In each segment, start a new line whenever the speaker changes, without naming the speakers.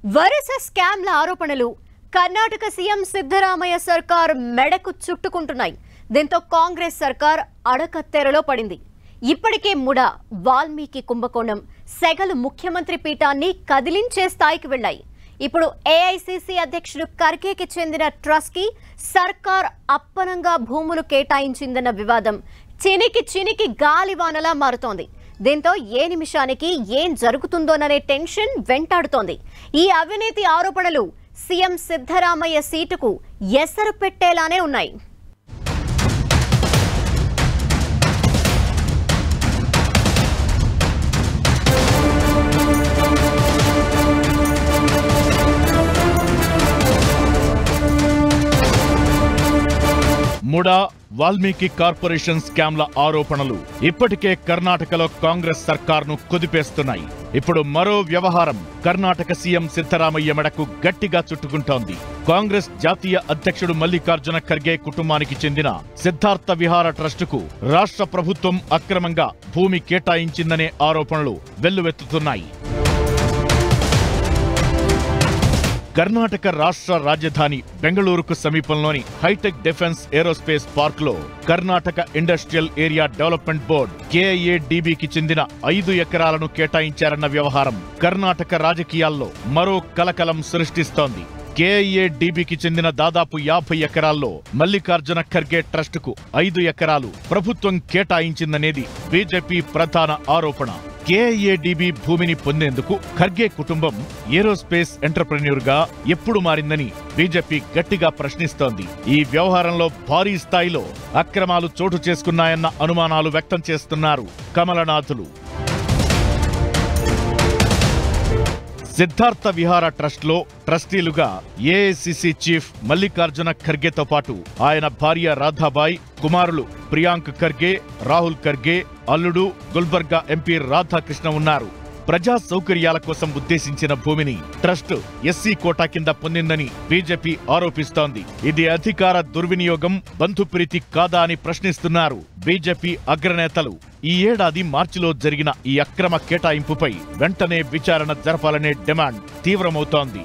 వరుస స్కామ్ల ఆరోపణలు కర్ణాటక సీఎం సిద్ధరామయ్య సర్కార్ మెడకు చుట్టుకుంటున్నాయి. దీంతో కాంగ్రెస్ సర్కార్ అడకత్తెరలో పడింది. ఇప్పటికే ముడా వాల్మీకి కుంభకోణం సెగలు ముఖ్యమంత్రి పీఠాన్ని కదిలించే స్థాయికి వెళ్లాయి. ఇప్పుడు ఏఐసీసీ అధ్యక్షుడు ఖర్గేకి చెందిన ట్రస్ట్ కి సర్కార్ అప్పనంగా భూములు కేటాయించిందన్న వివాదం చినికి గాలివానలా మారుతోంది. దీంతో ఏ నిమిషానికి ఏం జరుగుతుందోననే టెన్షన్ వెంటాడుతోంది. ఈ అవినీతి ఆరోపణలు సీఎం సిద్ధరామయ్య సీటుకు ఎసరు పెట్టేలానే ఉన్నాయి.
ముడా వాల్మీకి కార్పొరేషన్ స్కామ్ల ఆరోపణలు ఇప్పటికే కర్ణాటకలో కాంగ్రెస్ సర్కార్ను కుదిపేస్తున్నాయి. ఇప్పుడు మరో వ్యవహారం కర్ణాటక సీఎం సిద్ధరామయ్య మెడకు గట్టిగా చుట్టుకుంటోంది. కాంగ్రెస్ జాతీయ అధ్యక్షుడు మల్లికార్జున ఖర్గే కుటుంబానికి చెందిన సిద్ధార్థ విహార ట్రస్టుకు రాష్ట్ర ప్రభుత్వం అక్రమంగా భూమి కేటాయించిందనే ఆరోపణలు వెల్లువెత్తుతున్నాయి. కర్ణాటక రాష్ట్ర రాజధాని బెంగళూరుకు సమీపంలోని హైటెక్ డిఫెన్స్ ఏరోస్పేస్ పార్క్ లో Karnataka industrial area development board KIADBకి చెందిన 5 ఎకరాలను కేటాయించారన్న వ్యవహారం కర్ణాటక రాజకీయాల్లో మరో కలకలం సృష్టిస్తోంది. KIADBకి చెందిన దాదాపు 50 ఎకరాల్లో మల్లికార్జున ఖర్గే ట్రస్టుకు 5 ఎకరాలు ప్రభుత్వం కేటాయించిందనేది బీజేపీ ప్రధాన ఆరోపణ. KIADB భూమిని పొందేందుకు ఖర్గే కుటుంబం ఏరోస్పేస్ ఎంటర్‌ప్రెన్యూర్ గా ఎప్పుడు మారిందని బీజేపీ గట్టిగా ప్రశ్నిస్తోంది. ఈ వ్యవహారంలో భారీ స్థాయిలో అక్రమాలు చోటు చేసుకున్నాయన్న అనుమానాలు వ్యక్తం చేస్తున్నారు కమలనాథులు. సిద్ధార్థ విహార ట్రస్ట్ లో ట్రస్టీలుగా ఏఐసీసీ చీఫ్ మల్లికార్జున ఖర్గేతో పాటు ఆయన భార్య రాధాబాయ్, కుమారులు ప్రియాంక్ ఖర్గే, రాహుల్ ఖర్గే, అల్లుడు గుల్బర్గా ఎంపీ రాధాకృష్ణ ఉన్నారు. ప్రజా సౌకర్యాల కోసం ఉద్దేశించిన భూమిని ట్రస్ట్ ఎస్సీ కోటా కింద పొందిందని బీజేపీ ఆరోపిస్తోంది. ఇది అధికార దుర్వినియోగం, బంధుప్రీతి కాదా అని ప్రశ్నిస్తున్నారు బీజేపీ అగ్రనేతలు. ఈ ఏడాది మార్చిలో జరిగిన ఈ అక్రమ కేటాయింపుపై వెంటనే విచారణ జరపాలనే డిమాండ్ తీవ్రమవుతోంది.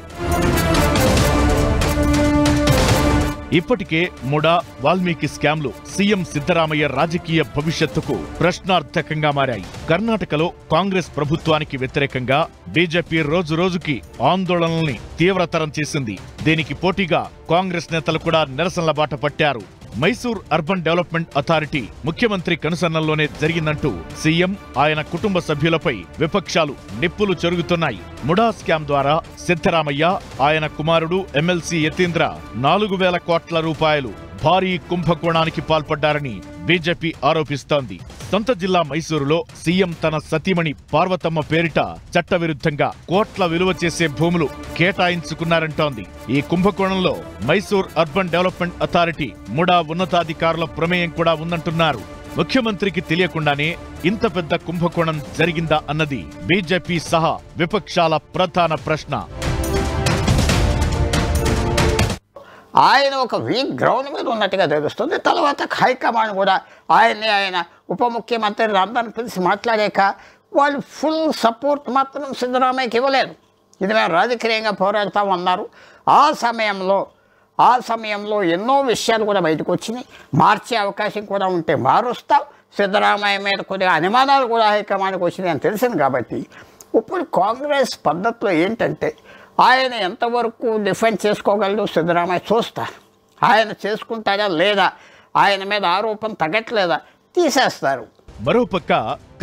ఇప్పటికే ముడా వాల్మీకి స్కామ్లు సీఎం సిద్ధరామయ్య రాజకీయ భవిష్యత్తుకు ప్రశ్నార్థకంగా మారాయి. కర్ణాటకలో కాంగ్రెస్ ప్రభుత్వానికి వ్యతిరేకంగా బీజేపీ రోజురోజుకి ఆందోళనల్ని తీవ్రతరం చేసింది. దీనికి పోటీగా కాంగ్రెస్ నేతలు కూడా నిరసనల బాట పట్టారు. మైసూర్ అర్బన్ డెవలప్మెంట్ అథారిటీ ముఖ్యమంత్రి కనుసన్నల్లోనే జరిగిందంటూ సీఎం, ఆయన కుటుంబ సభ్యులపై విపక్షాలు నిప్పులు చెరుగుతున్నాయి. ముడా స్కామ్ ద్వారా సిద్ధరామయ్య, ఆయన కుమారుడు ఎమ్మెల్సీ యతీంద్ర 4,000 కోట్ల రూపాయలు భారీ కుంభకోణానికి పాల్పడ్డారని బీజేపీ ఆరోపిస్తోంది. సొంత జిల్లా మైసూరులో సీఎం తన సతీమణి పార్వతమ్మ పేరిట చట్టవిరుద్ధంగా కోట్ల విలువ చేసే భూములు కేటాయించుకున్నారంటోంది. ఈ కుంభకోణంలో Mysore urban development authority, MUDA ఉన్నతాధికారుల ప్రమేయం కూడా ఉందంటున్నారు. ముఖ్యమంత్రికి తెలియకుండానే ఇంత పెద్ద కుంభకోణం జరిగిందా అన్నది బీజేపీ సహా విపక్షాల ప్రధాన ప్రశ్న.
ఆయన ఒక వీక్ గ్రౌండ్ మీద ఉన్నట్టుగా తెలుస్తుంది. తర్వాత హైకమాండ్ కూడా ఆయన ఉప ముఖ్యమంత్రి రామ్దాన్ పిలిచి మాట్లాడాక వాళ్ళు ఫుల్ సపోర్ట్ మాత్రం సిద్ధరామయ్యకి ఇవ్వలేదు. ఇది మేము రాజకీయంగా పోరాడతామన్నారు. ఆ సమయంలో ఎన్నో విషయాలు కూడా బయటకు వచ్చినాయి. మార్చే అవకాశం కూడా ఉంటే మారుస్తాం. సిద్ధరామయ్య మీద కొద్దిగా అనుమానాలు కూడా హైకమాండ్కి వచ్చినాయి అని తెలిసింది. కాబట్టి ఇప్పుడు కాంగ్రెస్ పద్ధతిలో ఏంటంటే ఆయన ఎంతవరకు డిఫెండ్ చేసుకోగలడు సిద్ధరామయ్య చూస్తారు. ఆయన చేసుకుంటాడా లేదా, ఆయన మీద ఆరోపణ తగ్గట్లేదా తీసేస్తారు.
మరోపక్క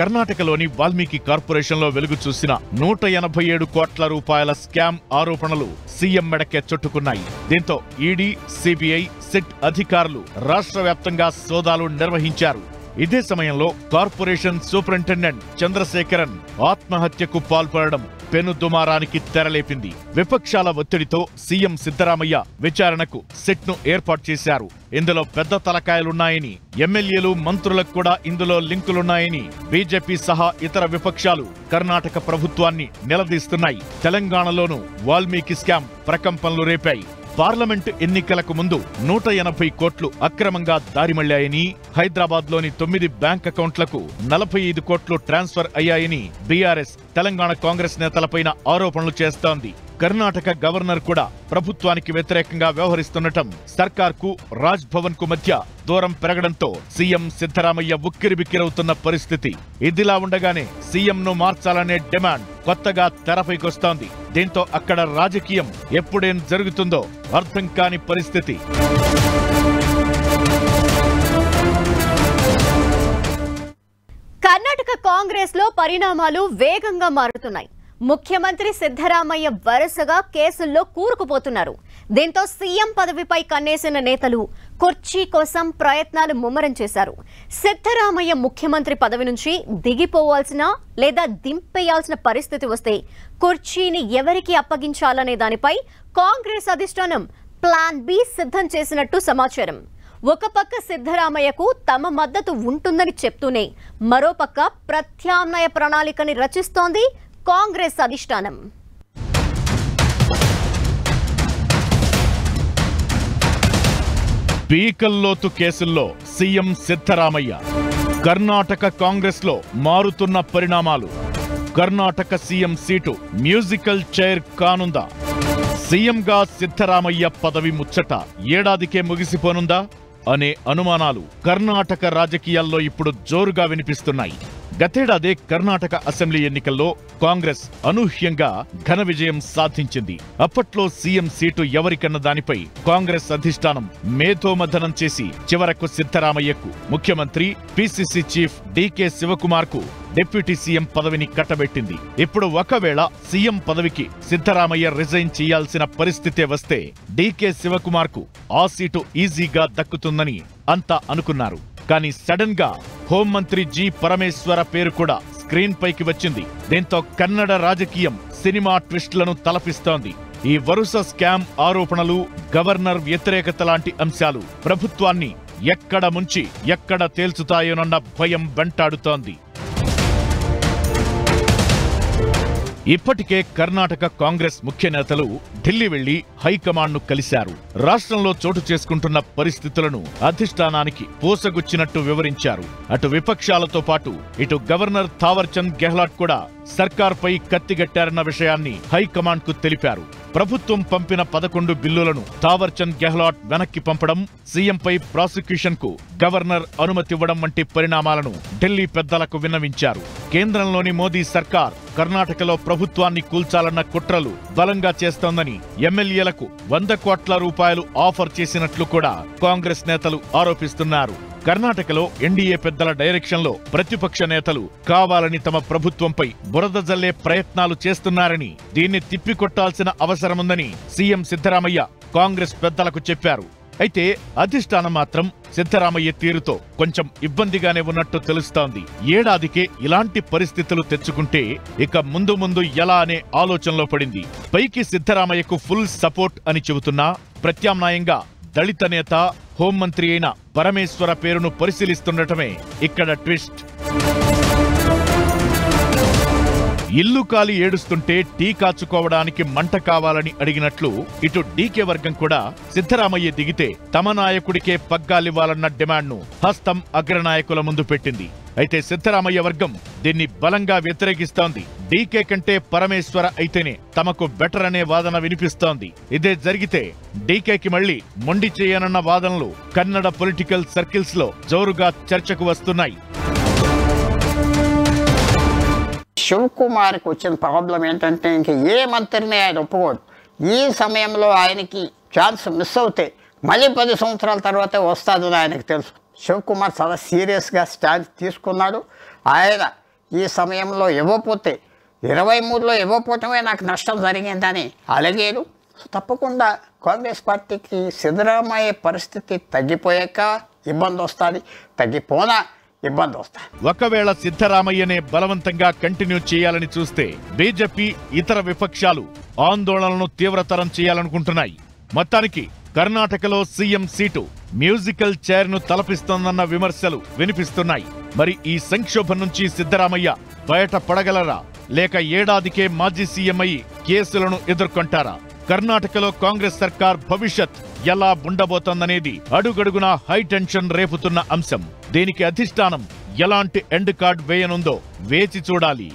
కర్ణాటకలోని వాల్మీకి కార్పొరేషన్లో వెలుగు చూసిన 187 కోట్ల రూపాయల స్కామ్ ఆరోపణలు సీఎం మెడకే చుట్టుకున్నాయి. దీంతో ఈడీ, సిబిఐ, సిట్ అధికారులు రాష్ట్ర వ్యాప్తంగా సోదాలు నిర్వహించారు. ఇదే సమయంలో కార్పొరేషన్ సూపరింటెండెంట్ చంద్రశేఖరన్ ఆత్మహత్యకు పాల్పడడం పెనుదుమారానికి తెరలేపింది. విపక్షాల ఒత్తిడితో సీఎం సిద్ధరామయ్య విచారణకు సిట్ ను ఏర్పాటు చేశారు. ఇందులో పెద్ద తలకాయలున్నాయని, ఎమ్మెల్యేలు, మంత్రులకు కూడా ఇందులో లింకులున్నాయని బీజేపీ సహా ఇతర విపక్షాలు కర్ణాటక ప్రభుత్వాన్ని నిలదీస్తున్నాయి. తెలంగాణలోనూ వాల్మీకి స్కామ్ ప్రకంపనలు రేపాయి. పార్లమెంటు ఎన్నికలకు ముందు 180 కోట్లు అక్రమంగా దారిమళ్లాయని, హైదరాబాద్లోని 9 బ్యాంక్ అకౌంట్లకు 45 కోట్లు ట్రాన్స్ఫర్ అయ్యాయని బీఆర్ఎస్ తెలంగాణ కాంగ్రెస్ నేతలపైన ఆరోపణలు చేస్తోంది. కర్ణాటక గవర్నర్ కూడా ప్రభుత్వానికి వ్యతిరేకంగా వ్యవహరిస్తుండటం, సర్కార్కు రాజ్ భవన్ కు మధ్య దూరం పెరగడంతో సీఎం సిద్ధరామయ్య ఉక్కిరిబిక్కిరవుతున్న పరిస్థితి. ఇదిలా ఉండగానే సీఎంను మార్చాలనే డిమాండ్ కొత్తగా తెరపైకొస్తోంది. దీంతో అక్కడ రాజకీయం ఎప్పుడేం జరుగుతుందో అర్థం కాని పరిస్థితి.
కర్ణాటక కాంగ్రెస్ లో పరిణామాలు వేగంగా మారుతున్నాయి. ముఖ్యమంత్రి సిద్ధరామయ్య వరుసగా కేసుల్లో కూరుకుపోతున్నారు. దీంతో సీఎం పదవిపై కన్నేసిన నేతలు కుర్చీ కోసం ప్రయత్నాలు ముమ్మరం చేశారు. సిద్ధరామయ్య ముఖ్యమంత్రి పదవి నుంచి దిగిపోవాల్సిన లేదా దింపేయాల్సిన పరిస్థితి వస్తే కుర్చీని ఎవరికి అప్పగించాలనే దానిపై కాంగ్రెస్ అధిష్టానం ప్లాన్ బి సిద్ధం చేసినట్టు సమాచారం. ఒక పక్క సిద్ధరామయ్యకు తమ మద్దతు ఉంటుందని చెప్తూనే మరోపక్క ప్రత్యామ్నాయ ప్రణాళికని రచిస్తోంది కాంగ్రెస్ అధిష్టానం.
పీకల్లోతు కేసుల్లో సీఎం సిద్ధరామయ్య, కర్ణాటక కాంగ్రెస్ లో మారుతున్న పరిణామాలు. Karnataka CM seat musical chair కానుందా? సీఎంగా సిద్ధరామయ్య పదవి ముచ్చట ఏడాదికే ముగిసిపోనుందా అనే అనుమానాలు కర్ణాటక రాజకీయాల్లో ఇప్పుడు జోరుగా వినిపిస్తున్నాయి. గతేడాదే కర్ణాటక అసెంబ్లీ ఎన్నికల్లో కాంగ్రెస్ అనూహ్యంగా ఘన విజయం సాధించింది. అప్పట్లో సీఎం సీటు ఎవరికన్న దానిపై కాంగ్రెస్ అధిష్టానం మేధోమథనం చేసి చివరకు సిద్ధరామయ్యకు, ముఖ్యమంత్రి పిసిసి చీఫ్ డీకే శివకుమార్ కు డిప్యూటీ సీఎం పదవిని కట్టబెట్టింది. ఇప్పుడు ఒకవేళ సీఎం పదవికి సిద్ధరామయ్య రిజైన్ చేయాల్సిన పరిస్థితే వస్తే డీకే శివకుమార్ కు ఆ సీటు ఈజీగా దక్కుతుందని అంతా అనుకున్నారు. కానీ సడన్ గా హోంమంత్రి జి పరమేశ్వర పేరు కూడా స్క్రీన్ పైకి వచ్చింది. దీంతో కన్నడ రాజకీయం సినిమా ట్విస్ట్లను తలపిస్తోంది. ఈ వరుస స్కామ్ ఆరోపణలు, గవర్నర్ వ్యతిరేకత లాంటి అంశాలు ప్రభుత్వాన్ని ఎక్కడ ముంచి ఎక్కడ తేల్చుతాయోనన్న భయం వెంటాడుతోంది. ఇప్పటికే కర్ణాటక కాంగ్రెస్ ముఖ్య నేతలు ఢిల్లీ వెళ్లి హైకమాండ్ ను కలిశారు. రాష్ట్రంలో చోటు చేసుకుంటున్న పరిస్థితులను అధిష్టానానికి పోసగుచ్చినట్టు వివరించారు. అటు విపక్షాలతో పాటు ఇటు గవర్నర్ థావర్చంద్ గెహ్లాట్ కూడా సర్కార్పై కత్తిగట్టారన్న విషయాన్ని హైకమాండ్ కు తెలిపారు. ప్రభుత్వం పంపిన 11 బిల్లులను థావర్చంద్ గెహ్లాట్ వెనక్కి పంపడం, సీఎంపై ప్రాసిక్యూషన్ కు గవర్నర్ అనుమతివ్వడం వంటి పరిణామాలను ఢిల్లీ పెద్దలకు విన్నవించారు. కేంద్రంలోని మోదీ సర్కార్ కర్ణాటకలో ప్రభుత్వాన్ని కూల్చాలన్న కుట్రలు బలంగా చేస్తోందని ఎమ్మెల్యేలకు 100 కోట్ల రూపాయలు ఆఫర్ చేసినట్లు కూడా కాంగ్రెస్ నేతలు ఆరోపిస్తున్నారు. కర్ణాటకలో ఎన్డీఏ పెద్దల డైరెక్షన్ లో ప్రతిపక్ష నేతలు కావాలని తమ ప్రభుత్వంపై బురద జల్లే ప్రయత్నాలు చేస్తున్నారని, దీన్ని తిప్పికొట్టాల్సిన అవసరముందని సీఎం సిద్ధరామయ్య కాంగ్రెస్ పెద్దలకు చెప్పారు. అయితే అధిష్టానం మాత్రం సిద్ధరామయ్య తీరుతో కొంచెం ఇబ్బందిగానే ఉన్నట్టు తెలుస్తోంది. ఏడాదికే ఇలాంటి పరిస్థితులు తెచ్చుకుంటే ఇక ముందు ముందు ఎలా అనే ఆలోచనలో పడింది. పైకి సిద్ధరామయ్యకు ఫుల్ సపోర్ట్ అని చెబుతున్నా ప్రత్యామ్నాయంగా దళిత నేత, హోంమంత్రి అయిన పరమేశ్వర పేరును పరిశీలిస్తుండటమే ఇక్కడ ట్విస్ట్. ఇల్లు కాలి ఏడుస్తుంటే టీ కాచుకోవడానికి మంట కావాలని అడిగినట్లు ఇటు డీకే వర్గం కూడా సిద్ధరామయ్య దిగితే తమ నాయకుడికే పగ్గాలివ్వాలన్న డిమాండ్ను హస్తం అగ్రనాయకుల ముందు పెట్టింది. అయితే సిద్ధరామయ్య వర్గం దీన్ని బలంగా వ్యతిరేకిస్తోంది. డీకే కంటే పరమేశ్వర అయితేనే తమకు బెటర్ అనే వాదన వినిపిస్తోంది. ఇదే జరిగితే డీకేకి మళ్లీ మొండి చేయనన్న వాదనలు కన్నడ పొలిటికల్ సర్కిల్స్ లో జోరుగా చర్చకు వస్తున్నాయి.
శివకుమార్కి వచ్చిన ప్రాబ్లం ఏంటంటే ఇంక ఏ మంత్రిని ఆయన ఒప్పుకోడు. ఈ సమయంలో ఆయనకి ఛాన్స్ మిస్ అవుతే మళ్ళీ 10 సంవత్సరాల తర్వాతే వస్తుందని ఆయనకు తెలుసు. శివకుమార్ చాలా సీరియస్గా స్టాండ్ తీసుకున్నాడు. ఆయన ఈ సమయంలో ఇవ్వకపోతే 23లో ఇవ్వకపోవటమే నాకు నష్టం జరిగిందని అలగేడు. తప్పకుండా కాంగ్రెస్ పార్టీకి సిద్ధరామయ్య పరిస్థితి తగ్గిపోయాక ఇబ్బంది వస్తుంది, తగ్గిపోనా ఇబ్బంది వస్తాయి.
ఒకవేళ సిద్ధరామయ్యనే బలవంతంగా కంటిన్యూ చేయాలని చూస్తే బీజేపీ, ఇతర విపక్షాలు ఆందోళనలను తీవ్రతరం చేయాలనుకుంటున్నాయి. మొత్తానికి కర్ణాటకలో సీఎం సీటు మ్యూజికల్ చైర్ ను తలపిస్తోందన్న విమర్శలు వినిపిస్తున్నాయి. మరి ఈ సంక్షోభం నుంచి సిద్ధరామయ్య బయట పడగలరా, లేక ఏడాదికే మాజీ సీఎం అయి కేసులను ఎదుర్కొంటారా? కర్ణాటకలో కాంగ్రెస్ సర్కార్ భవిష్యత్ ఎలా ఉండబోతోందనేది అడుగడుగునా హై టెన్షన్ రేపుతున్న అంశం. దీనికి అధిష్టానం ఎలాంటి ఎండ్ కార్డ్ వేయనుందో వేచి చూడాలి.